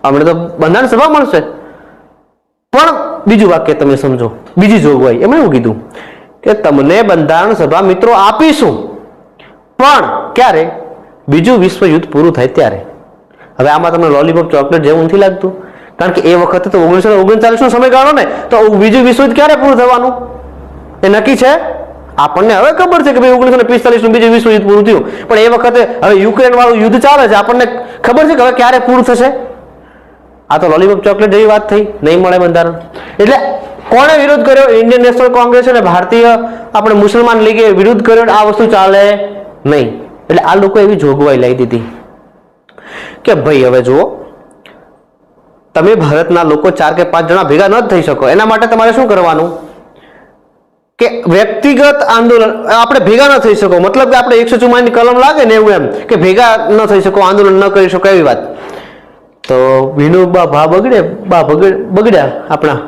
આપણે તો બંધારણ સભા મળશે. પણ બીજું વાક્ય તમે સમજો, બીજી જોગવાઈ એમણે એવું કીધું કે તમને બંધારણ સભા મિત્રો આપીશું, પણ ક્યારે? બીજું વિશ્વયુદ્ધ પૂરું થાય ત્યારે. હવે આમાં તમને લોલીપોપ ચોકલેટ જેવું નથી લાગતું? કારણ કે એ વખતે તો 1939 નો સમયગાળો ને, તો બીજું વિશ્વયુદ્ધ ક્યારે પૂરું થવાનું એ નક્કી છે? આપણને હવે ખબર છે કે ભાઈ 1945 નું બીજું વિશ્વયુદ્ધ પૂરું થયું, પણ એ વખતે હવે યુક્રેન વાળું યુદ્ધ ચાલે છે, આપણને ખબર છે કે હવે ક્યારે પૂરું થશે? આ તો લોલીપોપ ચોકલેટ જેવી વાત થઈ, નહીં મળે બંધારણ. એટલે કોણે વિરોધ કર્યો? ઇન્ડિયન નેશનલ કોંગ્રેસ અને ભારતીય આપણે મુસલમાન લીગે વિરોધ કર્યો. આ વસ્તુ ચાલે નહીં. એટલે આ લોકો એવી જોગવાઈ લાવી દીધી કે ભાઈ હવે જુઓ, તમે ભારતના લોકો 4 કે 5 જણા ભેગા ન થઈ શકો, એના માટે તમારે શું કરવાનું કે વ્યક્તિગત આંદોલન. આપણે ભેગા ન થઈ શકો મતલબ કે આપણે 144 ની કલમ લાગે ને એવું, એમ કે ભેગા ન થઈ શકો, આંદોલન ન કરી શકો એવી વાત. તો વિનોબા બગડ્યા આપણા